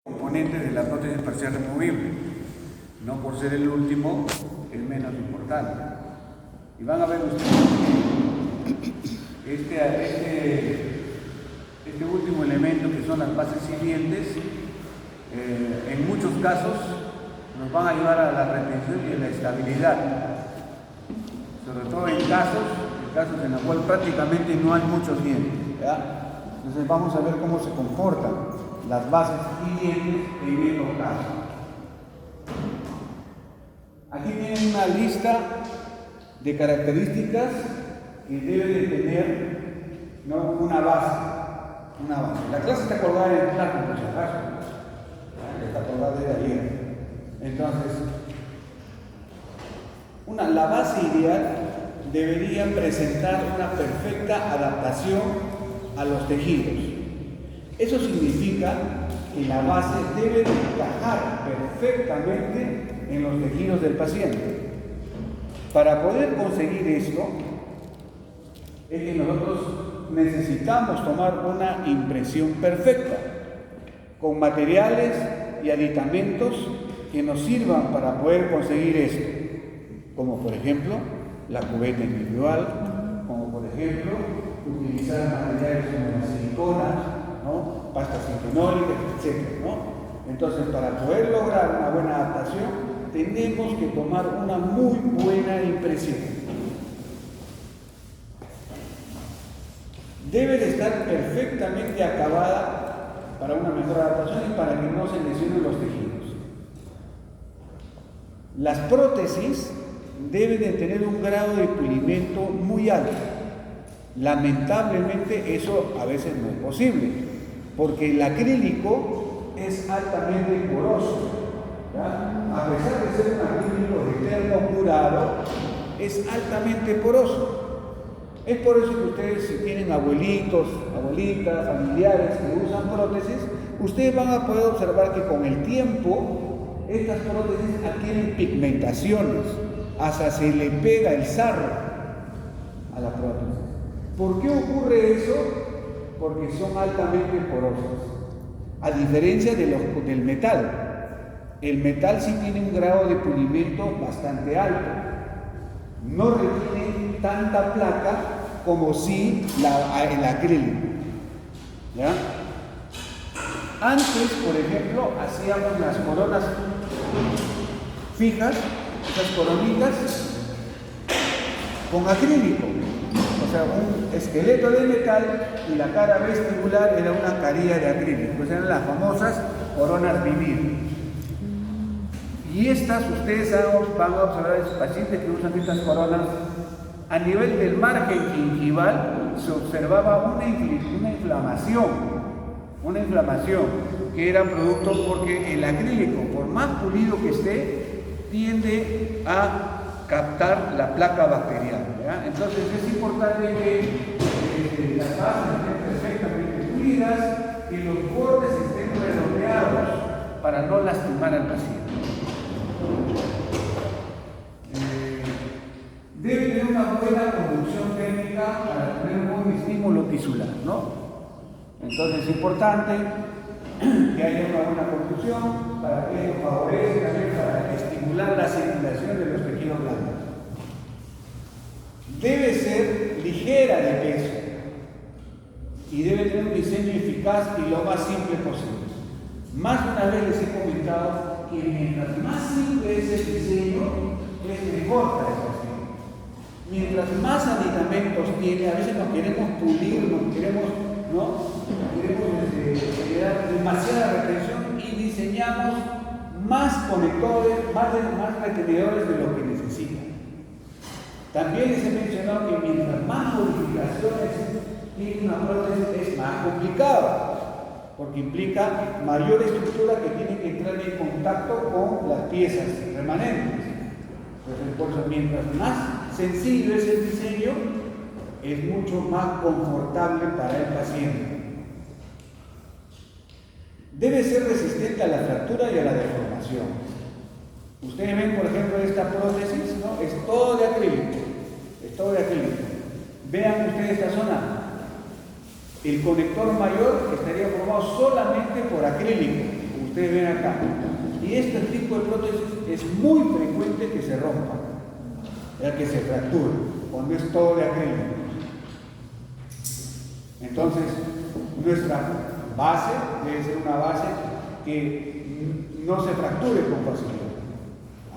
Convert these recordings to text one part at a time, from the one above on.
componentes de la prótesis parcial removible, no por ser el último, el menos importante. Y van a ver ustedes este último elemento, que son las bases silientes, en muchos casos nos van a ayudar a la retención y a la estabilidad, sobre todo en casos en los cuales prácticamente no hay muchos dientes, ¿verdad? Entonces vamos a ver cómo se comportan las bases silientes en estos casos. Aquí tienen una lista de características que debe de tener, ¿no?, una base. La clase está colgada en el plano, por si acaso. Está colgada desde ayer. Entonces, la base ideal debería presentar una perfecta adaptación a los tejidos. Eso significa que la base debe de encajar perfectamente en los tejidos del paciente. Para poder conseguir esto, es que nosotros necesitamos tomar una impresión perfecta, con materiales y aditamentos que nos sirvan para poder conseguir esto, como por ejemplo la cubeta individual, como por ejemplo utilizar materiales como la silicona, ¿no?, pastas sinfenólicas, etc., ¿no? Entonces, para poder lograr una buena adaptación, tenemos que tomar una muy buena impresión. Debe de estar perfectamente acabada para una mejor adaptación y para que no se lesionen los tejidos. Las prótesis deben de tener un grado de pulimento muy alto. Lamentablemente eso a veces no es posible, porque el acrílico es altamente poroso, ¿ya? A pesar de ser un acrílico de termocurado, es altamente poroso. Es por eso que ustedes, si tienen abuelitos, abuelitas, familiares que usan prótesis, ustedes van a poder observar que con el tiempo estas prótesis adquieren pigmentaciones, hasta se le pega el sarro a la prótesis. ¿Por qué ocurre eso? Porque son altamente porosas, a diferencia del metal. El metal sí tiene un grado de pulimento bastante alto, no retiene tanta placa como si el acrílico, ¿ya? Antes, por ejemplo, hacíamos las coronas fijas, esas coronitas, con acrílico. O sea, un esqueleto de metal y la cara vestibular era una carilla de acrílico. Pues eran las famosas coronas vivir. Y estas, ustedes van a observar a esos pacientes que usan estas coronas, a nivel del margen gingival se observaba una inflamación que era producto porque el acrílico, por más pulido que esté, tiende a captar la placa bacteriana, ¿ya? Entonces es importante que las bases estén perfectamente pulidas y los bordes estén redondeados para no lastimar al paciente. Debe tener una buena conducción técnica para tener un buen estímulo tisular, ¿no? Entonces es importante que haya una buena conducción para que ello favorece también para estimular la circulación de los tejidos blandos. Debe ser ligera de peso y debe tener un diseño eficaz y lo más simple posible. Más de una vez les he comentado que mientras más simple es el diseño, es mejor para el paciente. Mientras más aditamentos tiene, a veces nos queremos pulir, queremos generar demasiada retención y diseñamos más conectores, más retenedores de lo que necesitan. También les he mencionado que mientras más modificaciones tiene una prótesis es más complicado, porque implica mayor estructura que tiene que entrar en contacto con las piezas remanentes. Entonces, por eso, mientras más sencillo es el diseño, es mucho más confortable para el paciente. Debe ser resistente a la fractura y a la deformación. Ustedes ven, por ejemplo, esta prótesis, ¿no? Es todo de acrílico. Vean ustedes esta zona. El conector mayor estaría formado solamente por acrílico. ustedes ven acá. Y este tipo de prótesis es muy frecuente que se rompa, que se fracture, cuando es todo de acrílico. Entonces, nuestra base debe ser una base que no se fracture con facilidad.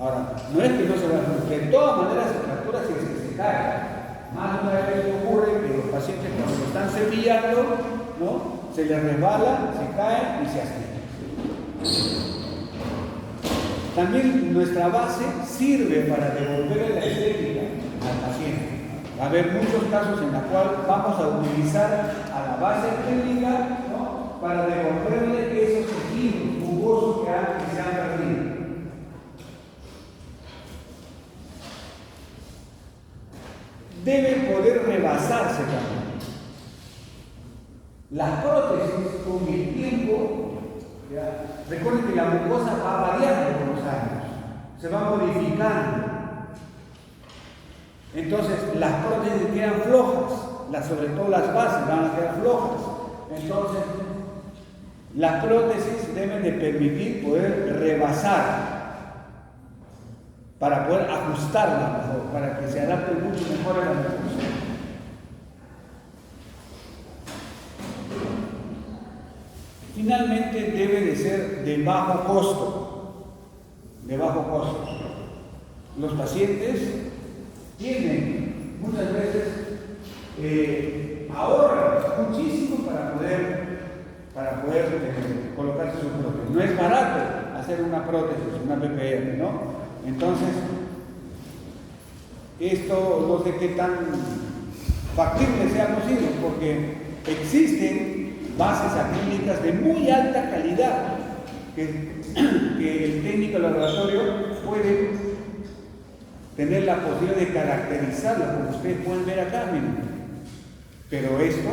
Ahora, no es que no se fracture, de todas maneras se fractura si es que se cae. Más de una vez ocurre que los pacientes cuando lo están cepillando, ¿no?, se les resbala, se cae y se asfixia. También nuestra base sirve para devolver la estética al paciente. Va a haber muchos casos en los cuales vamos a utilizar a la base clínica, ¿no?, para devolverle esos tejidos jugosos que se han perdido. Debe poder rebasarse también. Las prótesis con el tiempo, recuerden que la mucosa va variando con los años, se va modificando. Entonces las prótesis quedan flojas, sobre todo las bases van a quedar flojas. Entonces las prótesis deben de permitir poder rebasar para poder ajustarla mejor, para que se adapte mucho mejor a la mucosa. Finalmente debe de ser de bajo costo. De bajo costo. Los pacientes tienen muchas veces ahorran muchísimo para poder colocarse su prótesis. No es barato hacer una prótesis, una PPR, ¿no? Entonces, esto no sé qué tan factible sea posible, porque existen bases acrílicas de muy alta calidad que el técnico del laboratorio puede tener la posibilidad de caracterizarlas, como ustedes pueden ver acá, miren. Pero esto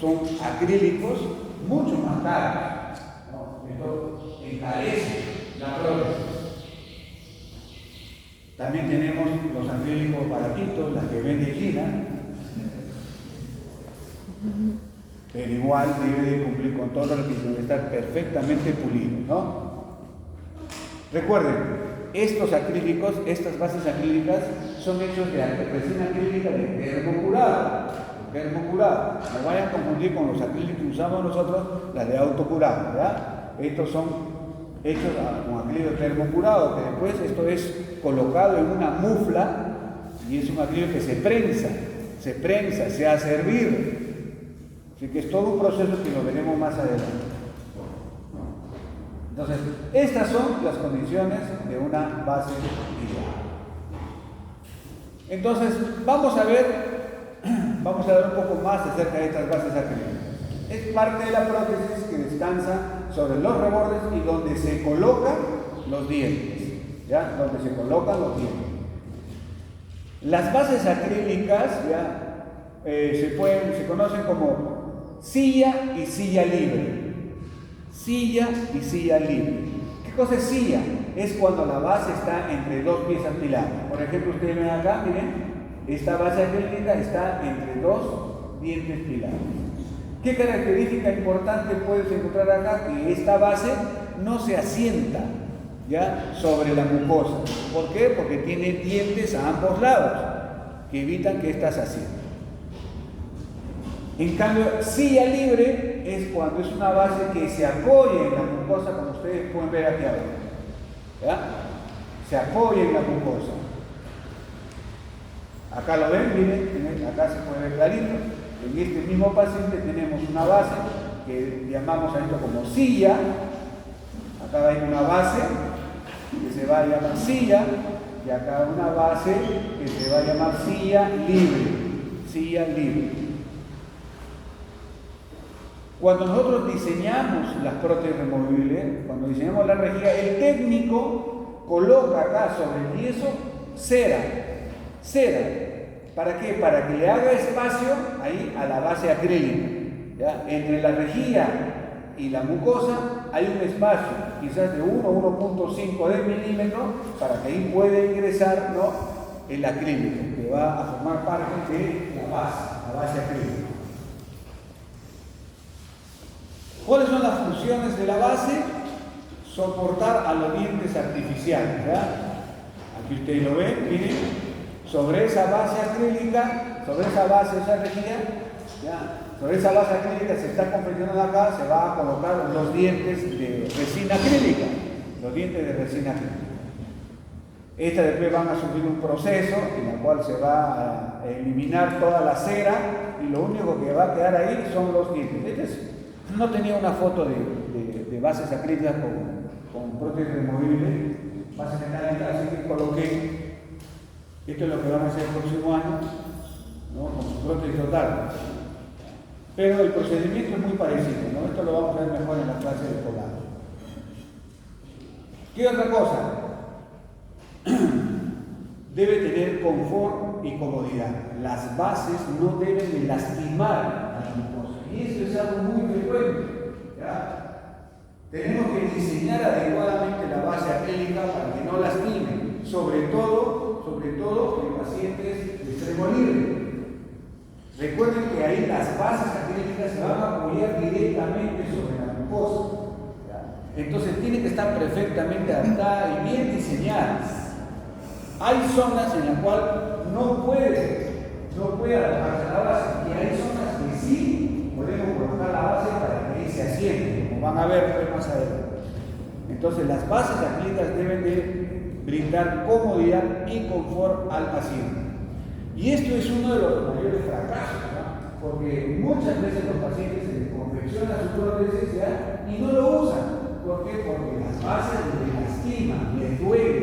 son acrílicos mucho más caros, ¿no? Esto encarece la prótesis. También tenemos los acrílicos baratitos, las que vende China, pero igual debe de cumplir con todo lo que debe estar perfectamente pulido, ¿no? Recuerden, estos acrílicos, estas bases acrílicas son hechos de resina acrílica de termocurado. No vayan a confundir con los acrílicos que usamos nosotros, las de autocurado, ¿verdad? Estos son hechos con acrílico termocurado, que después esto es colocado en una mufla y es un acrílico que se prensa, se hace hervir. Así que es todo un proceso que lo veremos más adelante. Entonces, estas son las condiciones de una base ideal. Entonces, vamos a ver un poco más acerca de estas bases acrílicas. Es parte de la prótesis que descansa sobre los rebordes y donde se colocan los dientes. ¿Ya? Donde se colocan los dientes. Las bases acrílicas se conocen como silla y silla libre. Silla y silla libre. ¿Qué cosa es silla? Es cuando la base está entre dos piezas pilares. Por ejemplo, ustedes ven acá, miren, esta base acrílica está entre dos dientes pilares. ¿Qué característica importante puedes encontrar acá? Que esta base no se asienta, ¿ya?, sobre la mucosa. ¿Por qué? Porque tiene dientes a ambos lados que evitan que ésta se asiente. En cambio, silla libre es cuando es una base que se apoya en la mucosa, como ustedes pueden ver aquí abajo, ¿ya? Se apoya en la mucosa. Acá lo ven, miren, acá se puede ver clarito. En este mismo paciente tenemos una base que llamamos a esto como silla. Acá hay una base que se va a llamar silla y acá una base que se va a llamar silla libre. Silla libre. Cuando nosotros diseñamos las prótesis removibles, cuando diseñamos la rejilla, el técnico coloca acá sobre el yeso cera. ¿Para qué? Para que le haga espacio ahí a la base acrílica, ¿ya? Entre la rejilla y la mucosa hay un espacio, quizás de 1 o 1.5 de milímetro, para que ahí pueda ingresar, ¿no?, el acrílico, que va a formar parte de la base acrílica. ¿Cuáles son las funciones de la base? soportar a los dientes artificiales, ¿verdad? Aquí ustedes lo ven, miren, sobre esa base acrílica, sobre esa base, esa rejilla, ¿ya? Sobre esa base acrílica se está confeccionando acá, se va a colocar los dientes de resina acrílica, los dientes de resina acrílica. Estas después van a sufrir un proceso en el cual se va a eliminar toda la cera y lo único que va a quedar ahí son los dientes. No tenía una foto de bases acrílicas con prótesis removible, base metálica, así que coloqué. Esto es lo que van a hacer el próximo año, ¿no? Con su prótesis total. Pero el procedimiento es muy parecido, ¿no? Esto lo vamos a ver mejor en la clase de colado. ¿Qué otra cosa? Debe tener confort y comodidad. Las bases no deben de lastimar a la mucosa. Y esto es algo muy frecuente, ¿ya? Tenemos que diseñar adecuadamente la base acrílica para que no lastime, sobre todo en pacientes de extremo libre. Recuerden que ahí las bases acrílicas se van a apoyar directamente sobre la mucosa, ¿ya? Entonces tiene que estar perfectamente adaptada y bien diseñadas. Hay zonas en las cuales no puede alojarse la base, y hay zonas que sí podemos colocar la base para que ahí se asiente, como van a ver más adelante. Entonces las bases acrílicas deben de brindar comodidad y confort al paciente. Y esto es uno de los mayores fracasos, ¿no? Porque muchas veces los pacientes se confeccionan su prótesis, ¿ya? Y no lo usan. ¿Por qué? Porque las bases les lastiman, les duele,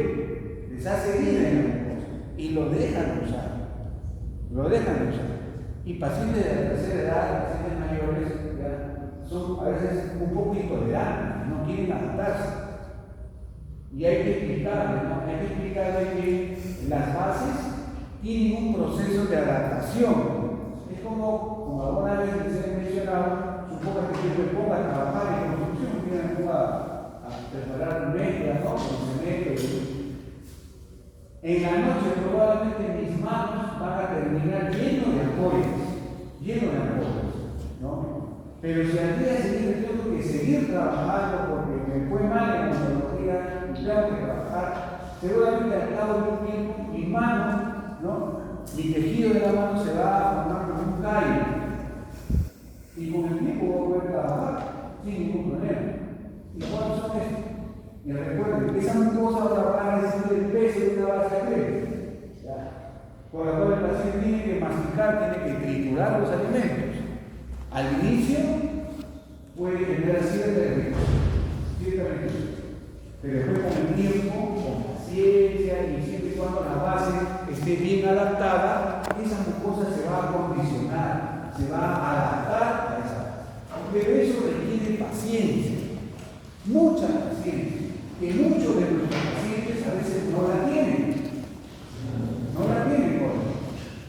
les hace herida en la mucosa y lo dejan de usar. Y pacientes de la tercera edad, pacientes mayores, ¿ya? Son a veces un poco intolerantes, no quieren adaptarse. Y hay que explicarles, ¿no? Hay que explicarles que las bases tienen un proceso de adaptación. Es como alguna vez les he mencionado, suponga que yo me ponga a trabajar en construcción, me ponga a preparar un metro, ¿no? Con cemento. En la noche probablemente mis manos van a terminar lleno de ampollas, ¿no? Pero si al día siguiente tengo que seguir trabajando porque me fue mal en la oncología y tengo que trabajar, seguramente al cabo de un tiempo mi mano, ¿no? Mi tejido de la mano se va a formar como un callo y con el tiempo voy a poder trabajar sin ningún problema. ¿Y cuáles son estos? Y recuerden, esa mucosa va a recibir el peso de una base acrílica, por la cual el paciente tiene que masticar, tiene que triturar los alimentos. Al inicio puede generar cierta irritación, pero después con el tiempo, con paciencia y siempre y cuando la base esté bien adaptada, esa mucosa se va a condicionar, se va a adaptar a esa base. Pero eso requiere paciencia, mucha paciencia, que muchos de nuestros pacientes a veces no la tienen,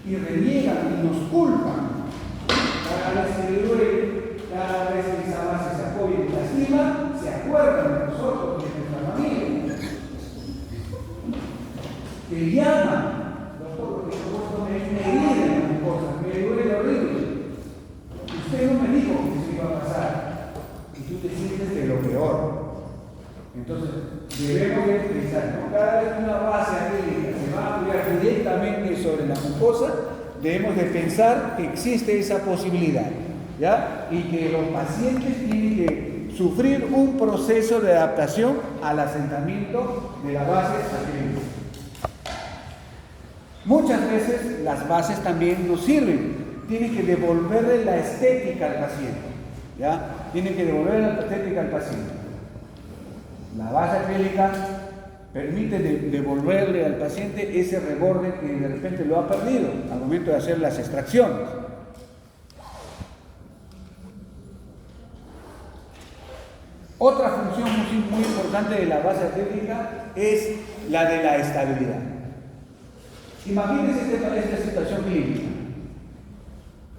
y reniegan y nos culpan. Cada vez que le duele, cada vez que esa base se apoya y lastima, se acuerdan de nosotros, de nuestra familia. Te llaman, doctor, porque esto me es una herida en la mucosa, me duele horrible. Usted no me dijo que eso iba a pasar, y tú te sientes de lo peor. Entonces, debemos de pensar, ¿no? Cada vez que una base acrílica se va a apoyar directamente sobre la mucosa, debemos de pensar que existe esa posibilidad, ¿ya? Y que los pacientes tienen que sufrir un proceso de adaptación al asentamiento de las bases acrílicas. Muchas veces las bases también nos sirven, tienen que devolverle la estética al paciente, ¿ya? Tienen que devolverle la estética al paciente. La base acrílica permite devolverle al paciente ese reborde que de repente lo ha perdido al momento de hacer las extracciones. Otra función muy importante de la base acrílica es la de la estabilidad. Imagínense esta situación clínica.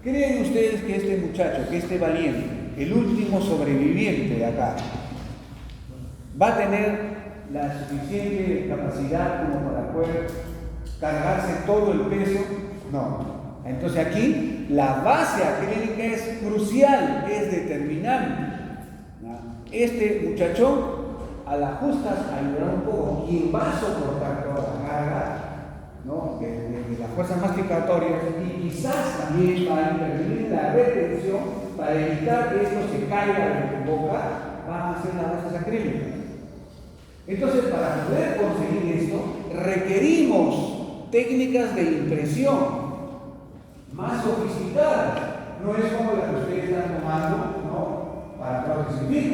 ¿Creen ustedes que este muchacho, que este valiente, el último sobreviviente de acá, va a tener la suficiente capacidad como para poder cargarse todo el peso? No. Entonces aquí la base acrílica es crucial, es determinante. Este muchachón a las justas ayudará un poco. Quien va a soportar toda la carga, ¿no?, de las fuerzas masticatorias, y quizás también va a intervenir la retención para evitar que esto se caiga de tu boca, van a ser las bases acrílicas. Entonces, para poder conseguir esto, requerimos técnicas de impresión más sofisticadas. No es como la que ustedes están tomando, ¿no?, para prótesis.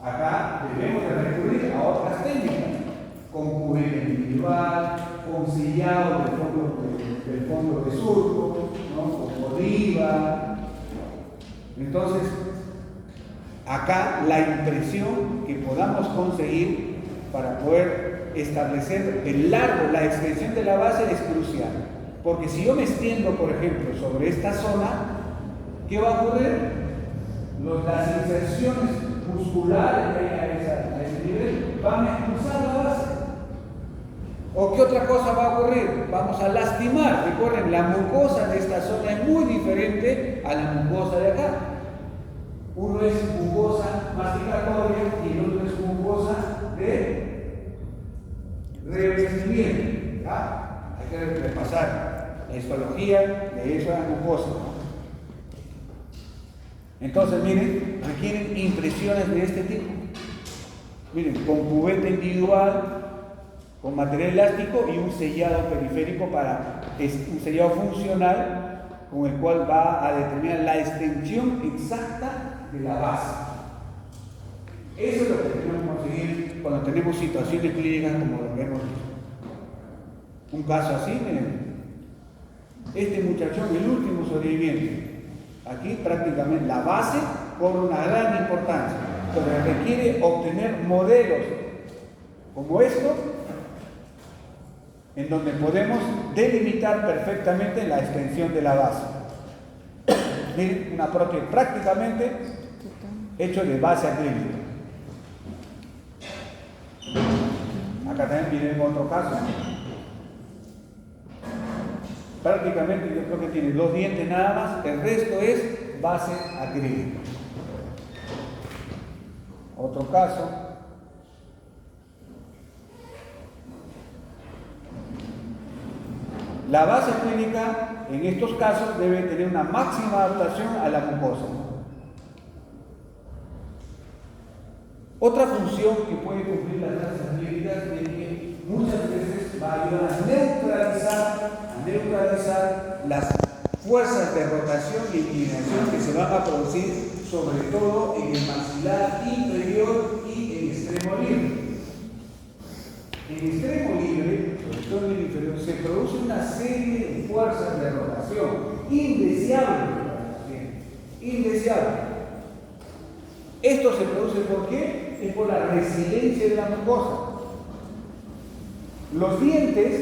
Acá debemos de recurrir a otras técnicas, con cubeta individual, con sellado del fondo de surco, ¿no?, con oliva. Entonces, acá la impresión que podamos conseguir para poder establecer el largo, la extensión de la base es crucial. Porque si yo me extiendo, por ejemplo, sobre esta zona, ¿qué va a ocurrir? Las inserciones musculares que hay a ese nivel van a expulsar la base. ¿O qué otra cosa va a ocurrir? Vamos a lastimar. Recuerden, la mucosa de esta zona es muy diferente a la mucosa de acá. Uno es mucosa masticatoria y el otro es mucosa de revestimiento. ¿Ya? Hay que repasar la histología de esa mucosa, ¿no? Entonces, miren, requieren impresiones de este tipo. Miren, con cubeta individual, con material elástico y un sellado periférico, un sellado funcional con el cual va a determinar la extensión exacta de la base. Eso es lo que tenemos que conseguir cuando tenemos situaciones clínicas como lo que hemos visto. Un caso así, miren, este muchachón, el último sobreviviente, aquí prácticamente la base cobra una gran importancia, pero requiere obtener modelos como esto, en donde podemos delimitar perfectamente la extensión de la base. Miren, una prótesis prácticamente hecho de base acrílica. Acá también miren otro caso. Prácticamente yo creo que tiene 2 dientes nada más, el resto es base acrílica. Otro caso. La base acrílica en estos casos debe tener una máxima adaptación a la mucosa. Otra función que puede cumplir las bases acrílicas es que muchas veces va a ayudar a neutralizar las fuerzas de rotación y inclinación que se van a producir sobre todo en el maxilar inferior y en extremo libre. En extremo libre, sobre todo en el inferior, se produce una serie de fuerzas de rotación indeseables. Esto se produce ¿por qué? Es por la resiliencia de la mucosa. Los dientes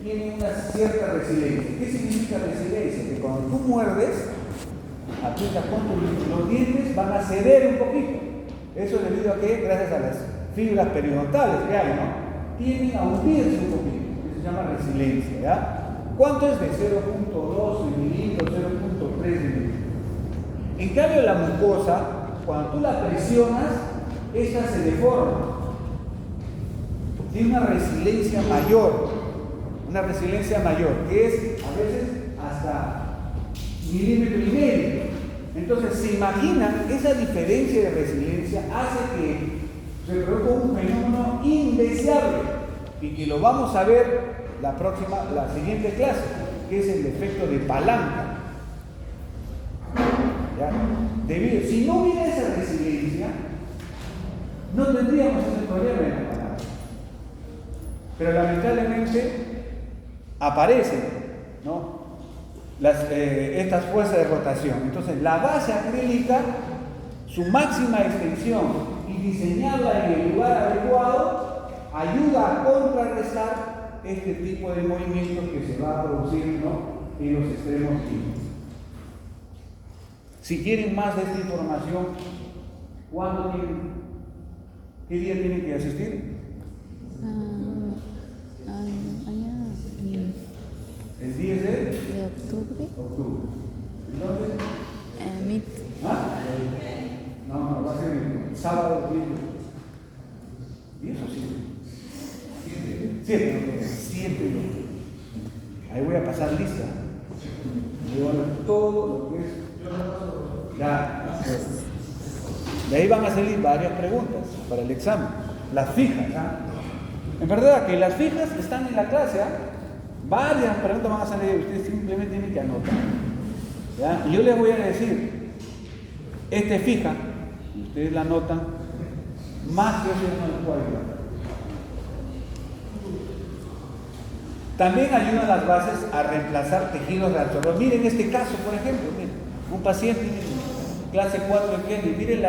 tienen una cierta resiliencia. ¿Qué significa resiliencia? Que cuando tú muerdes, aprietas con los dientes van a ceder un poquito. Eso es debido a que, gracias a las fibras periodontales que hay, ¿no?, tienden a hundirse un poquito. Eso se llama resiliencia, ¿ya? ¿Cuánto es de 0.2 milímetros, 0.3 milímetros? En cambio, la mucosa, cuando tú la presionas, esta se deforma. Tiene una resiliencia mayor, que es a veces hasta milímetro y medio. Entonces, se imaginan, esa diferencia de resiliencia hace que se produzca un fenómeno indeseable y que lo vamos a ver la siguiente clase, que es el efecto de palanca. ¿Ya? Si no hubiera esa resiliencia, no tendríamos ese problema en la palanca. Pero lamentablemente aparecen, ¿no?, estas fuerzas de rotación. Entonces, la base acrílica, su máxima extensión y diseñarla en el lugar adecuado, ayuda a contrarrestar este tipo de movimientos que se va a producir, ¿no?, en los extremos químicos. Si quieren más de esta información, ¿qué día tienen que asistir? ¿El 10 de octubre? ¿Entonces? ¿Ah? No, va a ser el sábado 10. 7. Ahí voy a pasar lista. Voy a ver todo lo que es. Ya. De ahí van a salir varias preguntas para el examen. Las fijas. En verdad que las fijas están en la clase. Varias preguntas van a salir. Ustedes simplemente tienen que anotar. ¿Ya? Y yo les voy a decir, esta es fija. Ustedes la anotan. Más que eso no les puedo ayudar. También ayudan las bases a reemplazar tejidos reabsorbentes. Miren este caso, por ejemplo, miren, un paciente en clase 4 de Kennedy,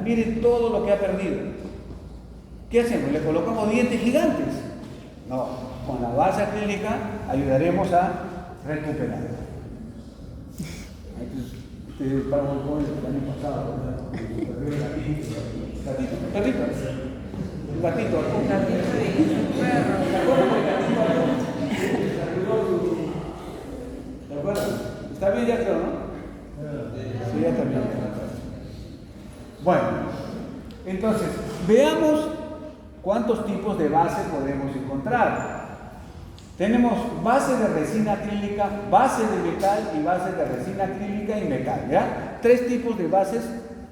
miren todo lo que ha perdido. ¿Qué hacemos? ¿Le colocamos dientes gigantes? No, con la base acrílica ayudaremos a recuperar. Ustedes para el año pasado, un gatito. ¿De acuerdo? ¿Está bien ya, creo, no? Sí, ya está bien. Bueno, entonces, veamos cuántos tipos de base podemos encontrar. Tenemos base de resina acrílica, base de metal y base de resina acrílica y metal, ¿ya? 3 tipos de bases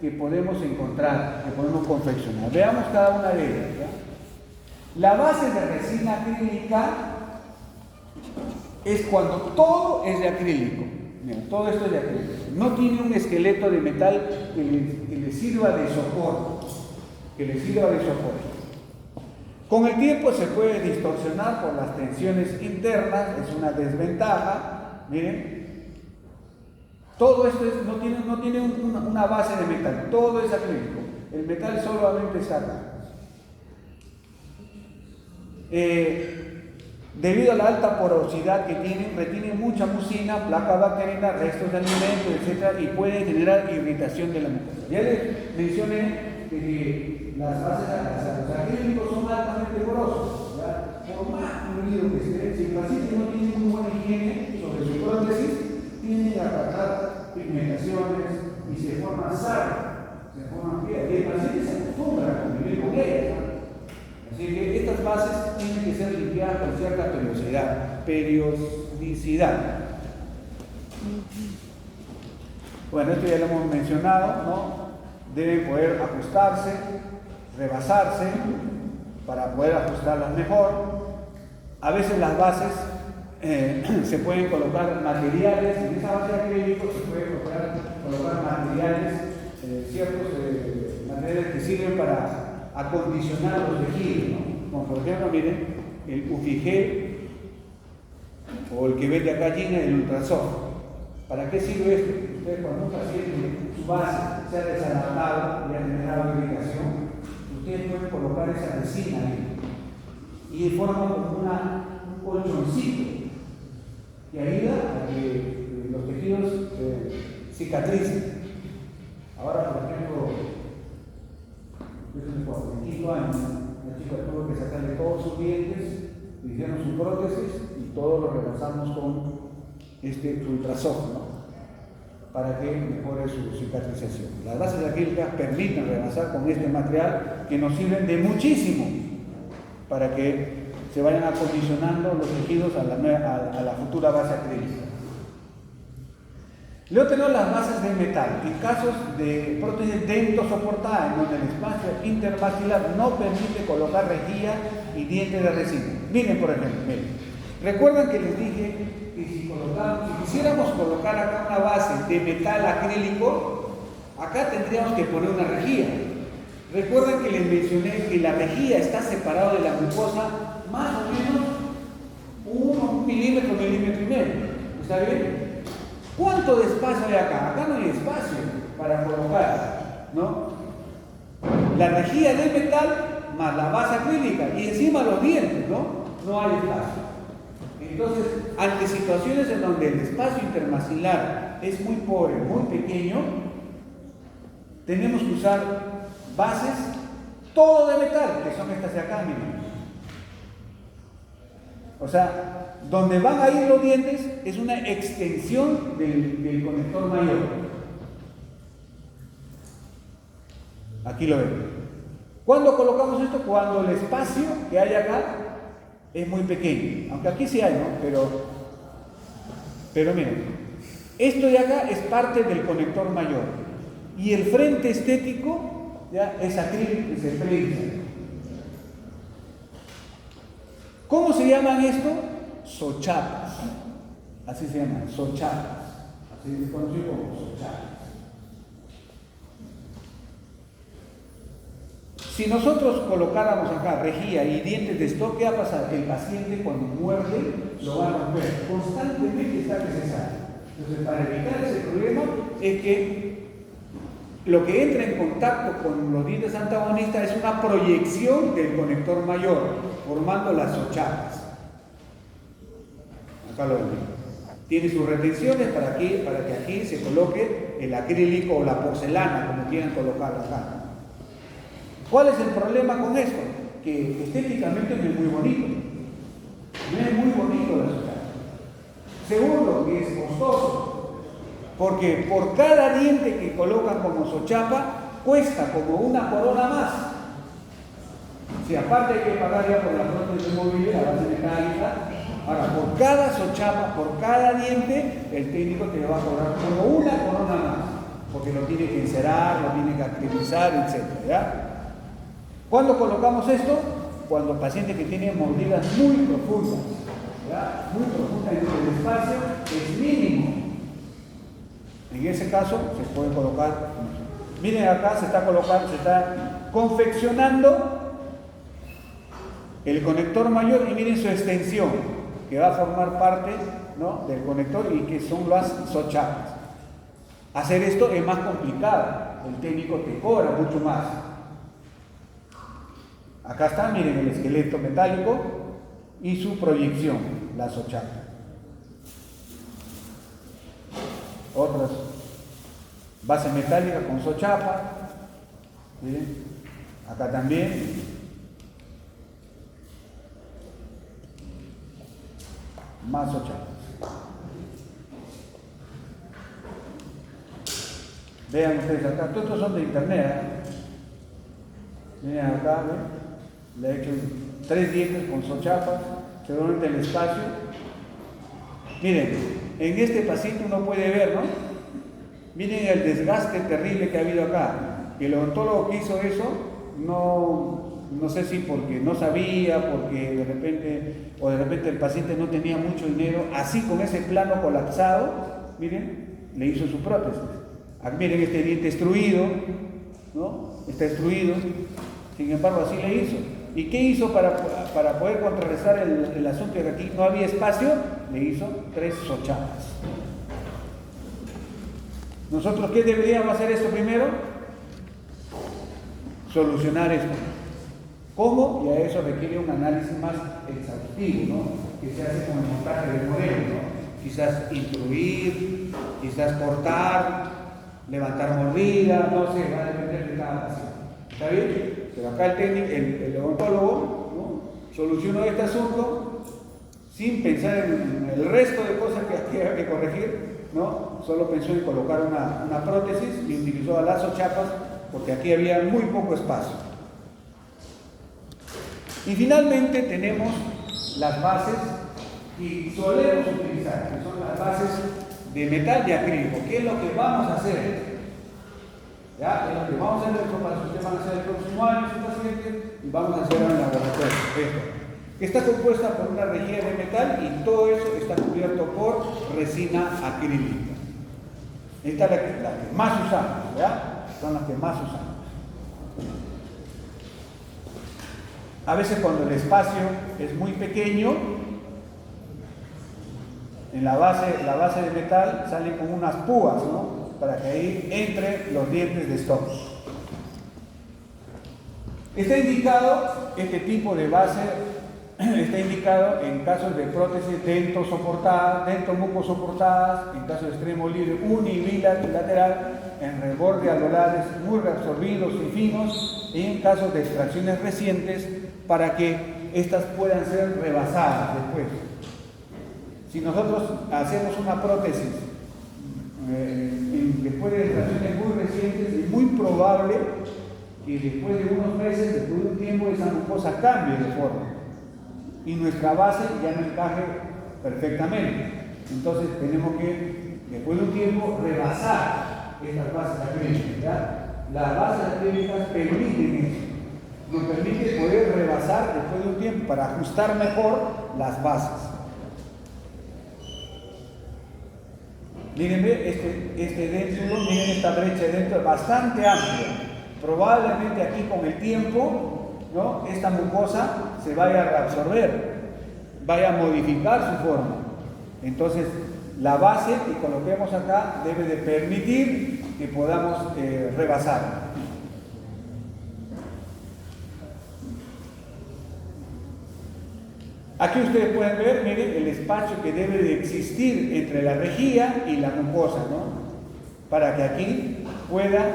que podemos encontrar, que podemos confeccionar. Veamos cada una de ellas, ¿ya? La base de resina acrílica es cuando todo es de acrílico. Mira, todo esto es de acrílico. No tiene un esqueleto de metal que le sirva de soporte. Con el tiempo se puede distorsionar por las tensiones internas, es una desventaja. Miren, todo esto no tiene una base de metal, todo es acrílico. El metal solamente es acá. Debido a la alta porosidad que retienen mucha mucina, placa bacteriana, restos de alimentos, etc. y puede generar irritación de la mucosa. Ya les mencioné que las bases, los acrílicos son altamente porosos. ¿Ya? Por más fluido que esté, si el paciente no tiene muy buena higiene sobre su prótesis, tienden a atacar pigmentaciones y se forman sarro, se forman piedras. Y el paciente se acostumbra a convivir con ellas. Así que estas bases tienen que ser limpiadas con cierta periodicidad. Bueno, esto ya lo hemos mencionado, ¿no? Deben poder ajustarse, rebasarse, para poder ajustarlas mejor. A veces las bases se pueden colocar materiales, en esa base de acrílico se pueden colocar materiales, ciertos materiales que sirven para acondicionar los tejidos, ¿no? Como por ejemplo, miren, el UFIGEL o el que vende acá Gina, el Ultrasoft. ¿Para qué sirve esto? Ustedes, cuando un paciente, su base se ha desadaptado y ha generado irritación, ustedes pueden colocar esa resina ahí y forma como un colchoncito que ayuda a que los tejidos cicatricen. Ahora, por ejemplo, en 5 años, la chica tuvo que sacarle todos sus dientes, le hicieron su prótesis y todo lo rebasamos con este Ultrasoft, ¿no? Para que mejore su cicatrización. Las bases acrílicas permiten rebasar con este material que nos sirven de muchísimo para que se vayan acondicionando los tejidos a la futura base acrílica. Luego tenemos las bases de metal. En casos de prótesis dentosoportada, en donde el espacio intermaxilar no permite colocar rejilla y dientes de resina. Miren, por ejemplo, miren. ¿Recuerdan que les dije que si quisiéramos colocar acá una base de metal acrílico, acá tendríamos que poner una rejilla? ¿Recuerdan que les mencioné que la rejilla está separada de la mucosa más o menos 1 milímetro, milímetro y medio? ¿Está bien? ¿Cuánto de espacio hay acá? Acá no hay espacio para colocar, ¿no? La rejilla de metal más la base acrílica y encima los dientes, ¿no? No hay espacio. Entonces, ante situaciones en donde el espacio intermaxilar es muy pobre, muy pequeño, tenemos que usar bases todo de metal, que son estas de acá, miren. O sea, donde van a ir los dientes es una extensión del conector mayor. Aquí lo ven. ¿Cuándo colocamos esto? Cuando el espacio que hay acá es muy pequeño, aunque aquí sí hay, ¿no? Pero miren, esto de acá es parte del conector mayor y el frente estético ya es acrílico y se prensa. ¿Cómo se llaman esto? Sochapas, así se llaman, sochapas, así se conoce como sochapas. Si nosotros colocáramos acá rejilla y dientes de stock, ¿qué va a pasar? El paciente cuando muerde lo va a romper. Constantemente está que se sale. Entonces, para evitar ese problema es que lo que entra en contacto con los dientes antagonistas es una proyección del conector mayor, formando las sochapas. Acá lo ven. Tiene sus retenciones para que aquí se coloque el acrílico o la porcelana, como quieran colocarlo acá. ¿Cuál es el problema con esto? Que estéticamente no es muy bonito. No es muy bonito la sochapa. Segundo, que es costoso. Porque por cada diente que colocan como sochapa, cuesta como una corona más. Si aparte hay que pagar ya por la prótesis de movilidad, la base metálica, ahora por cada sochapa, por cada diente, el técnico te va a cobrar como una corona más. Porque lo tiene que encerar, lo tiene que activizar, etc. ¿Ya? ¿Cuándo colocamos esto? Cuando el paciente que tiene mordidas muy profundas, ¿verdad? Muy profundas, y el espacio es mínimo. En ese caso se puede colocar. Miren acá, se está confeccionando el conector mayor y miren su extensión, que va a formar parte, ¿no?, del conector y que son las sochapas. Hacer esto es más complicado, el técnico te cobra mucho más. Acá está, miren el esqueleto metálico y su proyección, la sochapa. Otras, base metálica con sochapa, miren, acá también. Más sochapas. Vean ustedes acá, todos estos son de internet, ¿eh? Miren acá, ¿ven? Le he hecho 3 dientes con sochapas, seguramente el espacio. Miren, en este paciente uno puede ver, ¿no? Miren el desgaste terrible que ha habido acá. El odontólogo que hizo eso, no sé si porque no sabía, porque de repente el paciente no tenía mucho dinero, así con ese plano colapsado, miren, le hizo su prótesis. Aquí miren este diente extruido, ¿no? Está extruido, sin embargo así le hizo. ¿Y qué hizo para poder contrarrestar el asunto de que aquí no había espacio? Le hizo 3 sochapas. ¿Nosotros qué deberíamos hacer esto primero? Solucionar esto. ¿Cómo? Y a eso requiere un análisis más exhaustivo, ¿no?, que se hace con el montaje del modelo, ¿no? Quizás intruir, quizás cortar, levantar mordida, no sé, va a depender de cada paciente. ¿Está bien? Pero acá el técnico, el odontólogo, ¿no?, solucionó este asunto sin pensar en el resto de cosas que había que corregir, ¿no? Solo pensó en colocar una prótesis y utilizó las sochapas porque aquí había muy poco espacio. Y finalmente tenemos las bases que solemos utilizar, que son las bases de metal de acrílico. ¿Qué es lo que vamos a hacer? ¿Ya? Es lo que vamos a hacer para que ustedes van a hacer el próximo año, sus pacientes, y vamos a hacer en el laboratorio. Esto. Está compuesta por una rejilla de metal y todo eso está cubierto por resina acrílica. Esta es la que más usamos, ¿verdad? Son las que más usamos. A veces cuando el espacio es muy pequeño, en la base de metal salen con unas púas, ¿no?, para que ahí entre los dientes de stock. Está indicado este tipo de base, está indicado en casos de prótesis dento-muco-soportadas, en caso de extremo libre unilateral, en reborde alveolares muy reabsorbidos y finos, y en casos de extracciones recientes, para que estas puedan ser rebasadas después. Si nosotros hacemos una prótesis después de extracciones muy recientes, es muy probable que después de unos meses, después de un tiempo, esa mucosa cambie de forma. y nuestra base ya no encaje perfectamente. Entonces tenemos que, después de un tiempo, rebasar estas bases acrílicas, ¿ya? Las bases acrílicas permiten eso, nos permite poder rebasar después de un tiempo para ajustar mejor las bases. Miren, este dentro, miren esta brecha de dentro, bastante amplia. Probablemente aquí con el tiempo, ¿no?, esta mucosa se vaya a reabsorber, vaya a modificar su forma. Entonces, la base que coloquemos acá debe de permitir que podamos rebasar. Aquí ustedes pueden ver, miren, el espacio que debe de existir entre la rejilla y la mucosa, ¿no?, para que aquí pueda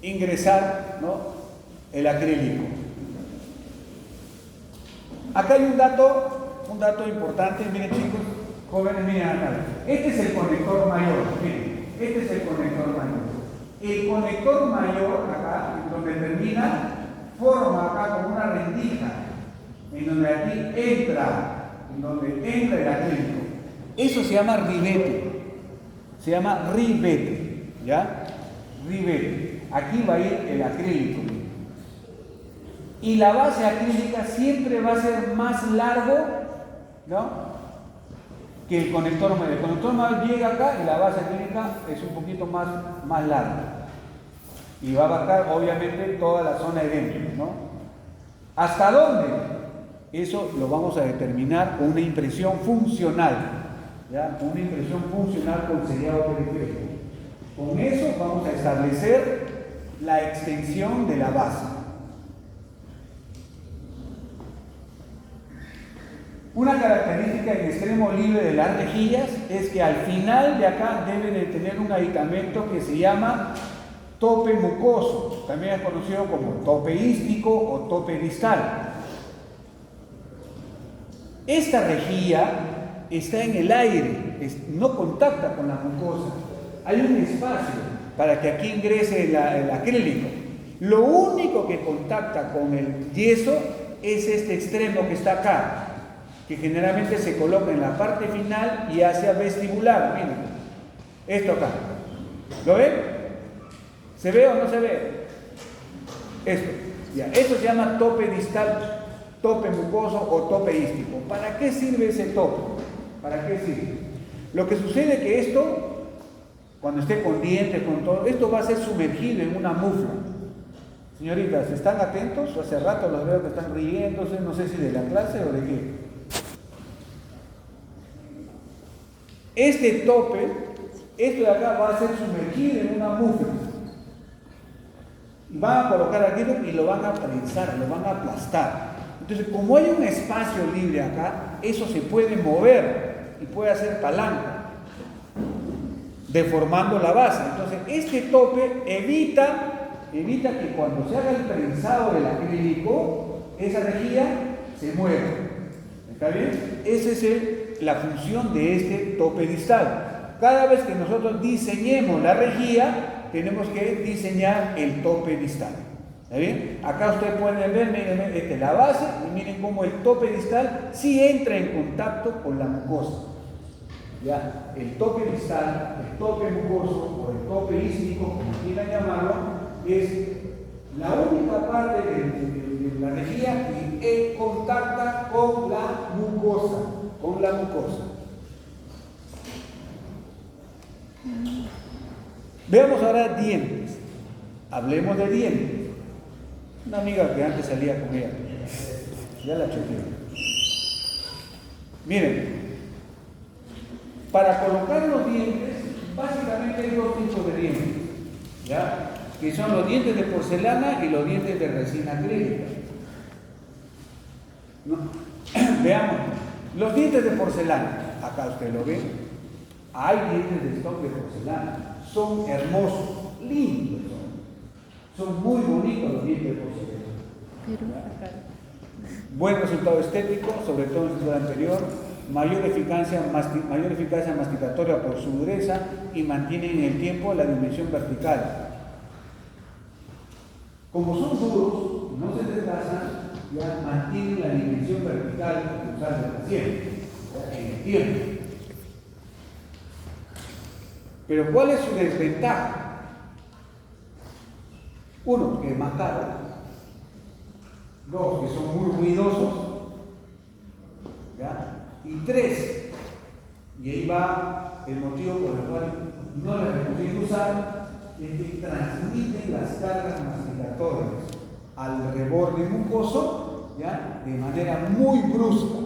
ingresar, ¿no?, el acrílico. Acá hay un dato importante, miren chicos, jóvenes, miren acá. Este es el conector mayor, miren, este es el conector mayor. El conector mayor, acá, donde termina, forma acá como una rendija, en donde aquí entra el acrílico. Eso se llama ribete, ¿ya? Ribete. Aquí va a ir el acrílico. Y la base acrílica siempre va a ser más largo, ¿no?, que el conector mayor. El conector mayor llega acá y la base acrílica es un poquito más larga. Y va a abarcar obviamente toda la zona de dentro, ¿no? ¿Hasta dónde? Eso lo vamos a determinar con una impresión funcional, ¿ya? Una impresión funcional con sellado periférico. Con eso vamos a establecer la extensión de la base. Una característica en extremo libre de las rejillas es que al final de acá debe de tener un aditamento que se llama tope mucoso, también es conocido como tope ístico o tope distal. Esta rejilla está en el aire, no contacta con la mucosa. Hay un espacio para que aquí ingrese el acrílico. Lo único que contacta con el yeso es este extremo que está acá, que generalmente se coloca en la parte final y hacia vestibular. Miren, esto acá. ¿Lo ven? ¿Se ve o no se ve? Esto. Ya. Esto se llama tope distal, tope mucoso o tope ístico. ¿Para qué sirve ese tope? ¿Para qué sirve? Lo que sucede es que esto, cuando esté con dientes, con todo, esto va a ser sumergido en una mufla. Señoritas, ¿están atentos? Hace rato los veo que están riéndose, no sé si de la clase o de qué. Este tope, esto de acá va a ser sumergido en una mufla. Y van a colocar aquí y lo van a prensar, lo van a aplastar. Entonces, como hay un espacio libre acá, eso se puede mover y puede hacer palanca, deformando la base. Entonces, este tope evita que cuando se haga el prensado del acrílico, esa rejilla se mueva. ¿Está bien? Esa es la función de este tope distal. Cada vez que nosotros diseñemos la rejilla, tenemos que diseñar el tope distal. ¿Está bien? Acá ustedes pueden ver, miren, esta es la base, y miren cómo el tope distal sí entra en contacto con la mucosa. ¿Ya? El tope distal, el tope mucoso o el tope ístico, como quieran llamarlo, es la única parte de la rejilla que contacta con la mucosa. Veamos ahora dientes. Hablemos de dientes. Una amiga que antes salía con ella, ya la choqué. Miren, para colocar los dientes, básicamente hay dos tipos de dientes, ¿ya?, que son los dientes de porcelana y los dientes de resina acrílica. ¿No? Veamos, los dientes de porcelana, acá usted lo ve, hay dientes de stock de porcelana, son hermosos, lindos, son muy bonitos los dientes de porcelana. Buen resultado estético, sobre todo en el estudio anterior, mayor eficacia masticatoria por su dureza y mantienen en el tiempo la dimensión vertical. Como son duros, no se desgastan, ya mantienen la dimensión vertical cruzal del paciente, ya, en el tiempo. Pero ¿cuál es su desventaja? Uno, que es más caro. Dos, que son muy ruidosos. ¿Ya? Y tres, y ahí va el motivo por el cual no las recomiendo usar, es que transmiten las cargas masticatorias al reborde mucoso, ¿ya? De manera muy brusca.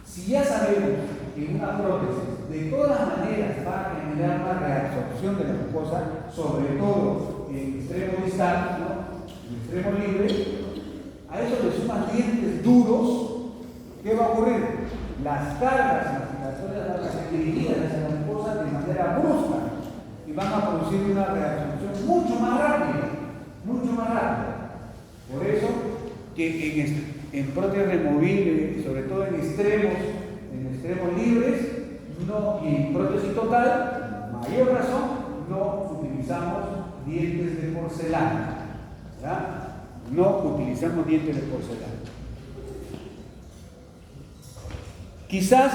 Si ya sabemos que una prótesis de todas maneras va a generar una reabsorción de la mucosa, sobre todo en el extremo distal, ¿no? En el extremo libre, a eso le suman dientes duros, ¿qué va a ocurrir? Las cargas masticatorias van a ser dirigidas hacia la mucosa de manera brusca y van a producir una reabsorción mucho más rápida, mucho más rápida. Por eso que en prótesis removibles, sobre todo en extremos libres, no, y en prótesis total, mayor razón, no utilizamos dientes de porcelana. ¿Ya? No utilizamos dientes de porcelana. Quizás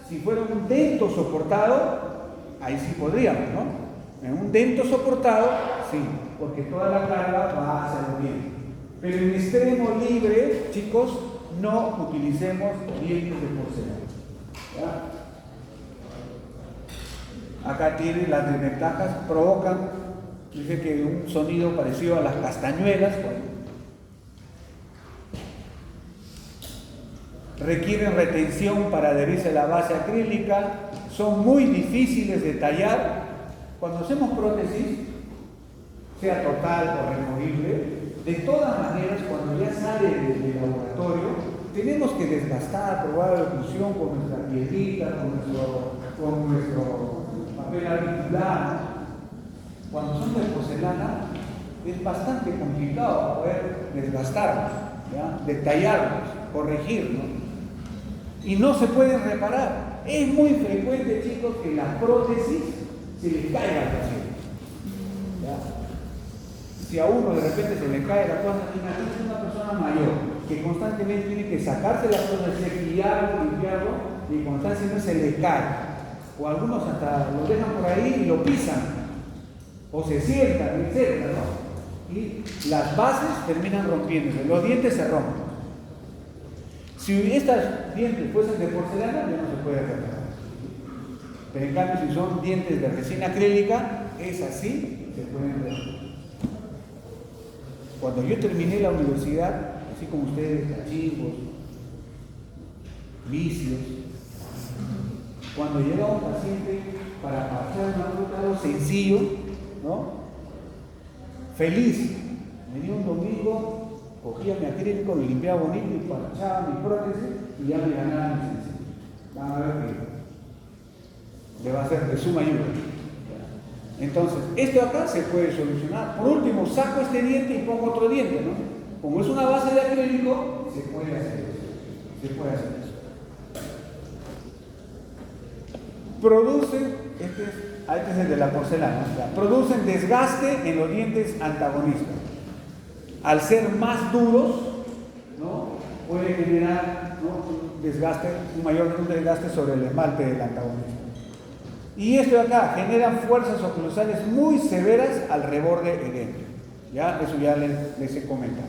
si fuera un dento soportado, ahí sí podríamos, ¿no? En un dento soportado, sí, porque toda la carga va hacia los dientes. Pero en extremo libre, chicos, no utilicemos dientes de porcelana. ¿Ya? Acá tienen las desventajas, provocan, dice que un sonido parecido a las castañuelas, requieren retención para adherirse a la base acrílica, son muy difíciles de tallar. Cuando hacemos prótesis, sea total o removible, de todas maneras, cuando ya sale del laboratorio, tenemos que desgastar, probar la oclusión con nuestra piedrita, con nuestro papel auricular. Cuando son de porcelana, es bastante complicado poder desgastarlos, ¿ya? Detallarlos, corregirlos. Y no se pueden reparar. Es muy frecuente, chicos, que la prótesis se le caiga al paciente. ¿Ya? Si a uno de repente se le cae la prótesis, imagínate una persona mayor que constantemente tiene que sacarse la prótesis, limpiarlo, y constantemente se le cae. O algunos hasta lo dejan por ahí y lo pisan, o se sientan, etc., ¿no? Y las bases terminan rompiéndose, los dientes se rompen. Si estos dientes fuesen de porcelana, ya no se puede reparar. Pero en cambio, si son dientes de resina acrílica, es así, se pueden reparar. Cuando yo terminé la universidad, así como ustedes, cachivos, vicios, cuando llegaba un paciente para pasar un tratado sencillo, ¿no? Feliz, venía un domingo, cogía mi acrílico, lo limpiaba bonito y parchaba mi prótesis y ya me ganaba mi sencillo. Van a ver que le va a ser de suma ayuda. Entonces, esto acá se puede solucionar. Por último, saco este diente y pongo otro diente, ¿no? Como es una base de acrílico, se puede hacer eso. Se puede hacer eso. Producen, este es el de la porcelana, o sea, producen desgaste en los dientes antagonistas. Al ser más duros, ¿no? Puede generar, ¿no? un mayor desgaste sobre el esmalte del antagonista. Y esto de acá generan fuerzas oclusales muy severas al reborde edéntico. ¿Ya? Eso ya les he comentado.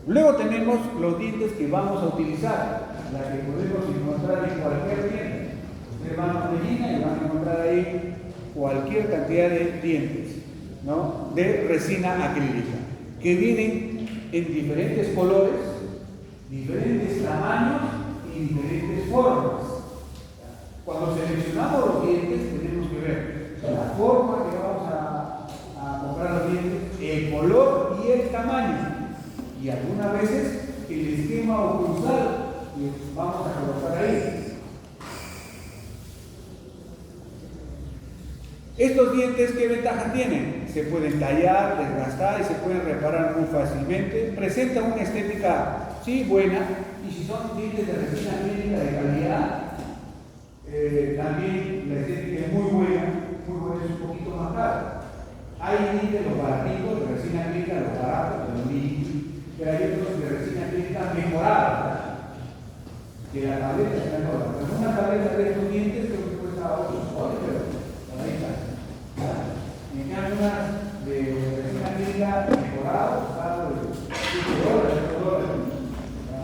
Luego tenemos los dientes que vamos a utilizar, la que podemos encontrar en cualquier diente. Ustedes van a Medina y van a encontrar ahí cualquier cantidad de dientes, ¿no? De resina acrílica, que vienen en diferentes colores, diferentes tamaños y diferentes formas. Cuando seleccionamos los dientes tenemos que ver la forma que vamos a comprar los dientes, el color y el tamaño, y algunas veces el esquema oclusal que vamos a colocar ahí. Estos dientes, ¿qué ventaja tienen? Se pueden tallar, desgastar y se pueden reparar muy fácilmente. Presentan una estética, sí, buena, y si son dientes de resina acrílica de calidad, También la estética es muy buena, es un poquito más cara. Hay dientes los baratitos de resina acrílica, los baratos, pero hay otros de resina acrílica mejorados, ¿verdad? Que la tableta es mejor. Pero una tableta de estos dientes creo que cuesta 8 soles, pero por ahí está. Y en cambio unas de resina acrílica mejorados, algo de $5,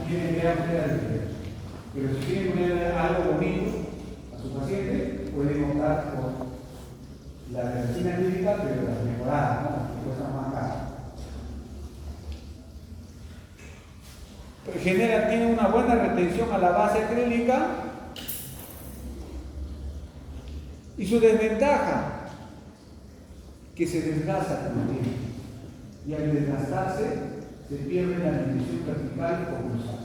tienen que dar la diferencia. Pero si quieren poner algo bonito a su paciente, pueden optar por la de resina acrílica, pero las mejoradas, ¿no? Que cuestan más caras. Tiene una buena retención a la base acrílica. Y su desventaja, que se desgasta con el tiempo. Y al desgastarse, se pierde la dimensión vertical o cruzada.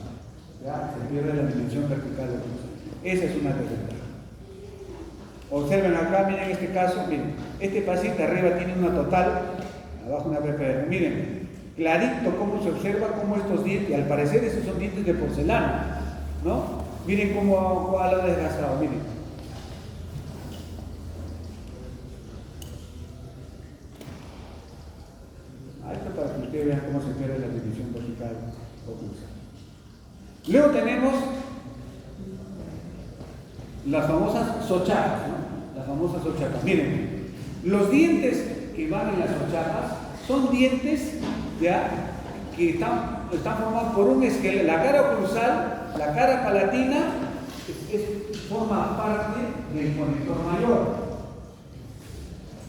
¿Ya? Se pierde la dimensión vertical o cruzada. Esa es una desventaja. Observen acá, miren este caso, miren, este paciente arriba tiene una total, abajo una PPR, miren, clarito cómo se observa cómo estos dientes, al parecer estos son dientes de porcelana, ¿no? Miren cómo lo ha desgastado, miren. Esto para que ustedes vean cómo se pierde la división vertical o cruzada. Luego tenemos las famosas sochapas, ¿no? Las famosas sochapas. Miren, los dientes que van en las sochapas son dientes ya que están formados por un esqueleto. La cara oclusal, la cara palatina, forma parte del conector mayor.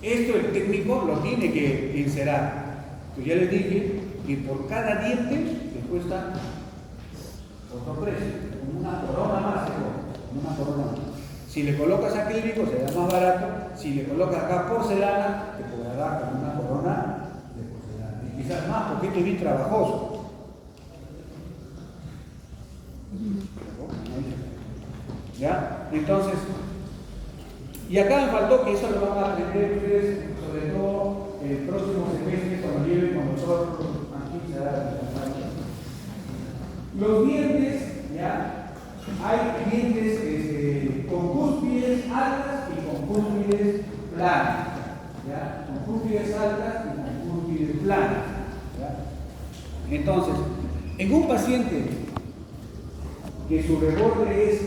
Esto el técnico lo tiene que inserar. Pues ya les dije que por cada diente le cuesta otro precio, como una corona más, como una corona más. Si le colocas acrílico será más barato, si le colocas acá porcelana, te cobrará como una corona de porcelana. Y quizás más, porque esto es bien trabajoso. ¿Ya? Entonces, y acá me faltó que eso lo van a aprender ustedes, sobre todo el próximo semestre, cuando lleven con nosotros, aquí se da los dientes, ¿ya? Hay dientes con cúspides altas y con cúspides planas, ¿ya? Con cúspides altas y con cúspides planas, ¿ya? Entonces, en un paciente que su reborde es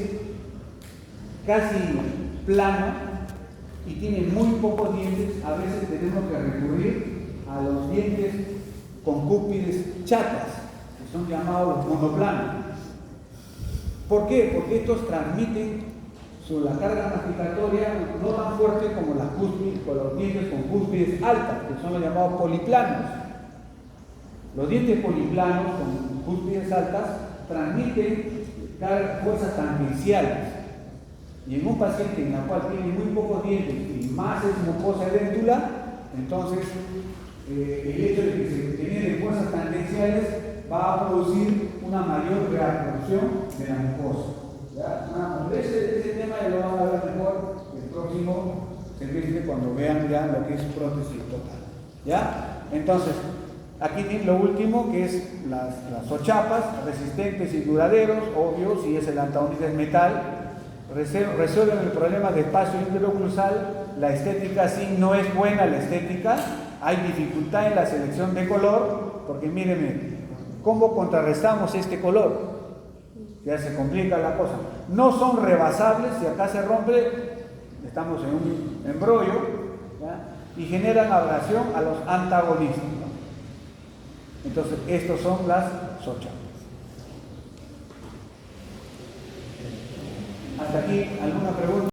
casi plano y tiene muy pocos dientes, a veces tenemos que recurrir a los dientes con cúspides chatas, que son llamados monoplanos. ¿Por qué? Porque estos transmiten la carga masticatoria no tan fuerte como las cúspides, con los dientes con cúspides altas, que son los llamados poliplanos. Los dientes poliplanos con cúspides altas transmiten fuerzas tangenciales. Y en un paciente en la cual tiene muy pocos dientes y más es mucosa edéntula, entonces el hecho de que se generen fuerzas tangenciales va a producir una mayor reabsorción de la mucosa. ¿Ya? Ese tema ya lo van a ver mejor el próximo semestre cuando vean ya lo que es prótesis total. ¿Ya? Entonces, aquí tienen lo último que es las sochapas, resistentes y duraderos, obvio, si es el antagonista es metal. Resuelven el problema de espacio interoclusal. La estética sí no es buena, la estética. Hay dificultad en la selección de color, porque mírenme, ¿cómo contrarrestamos este color? Ya se complica la cosa. No son rebasables, si acá se rompe, estamos en un embrollo, ¿ya? Y generan abrasión a los antagonistas, ¿no? Entonces, estos son las sochapas. Hasta aquí, ¿alguna pregunta?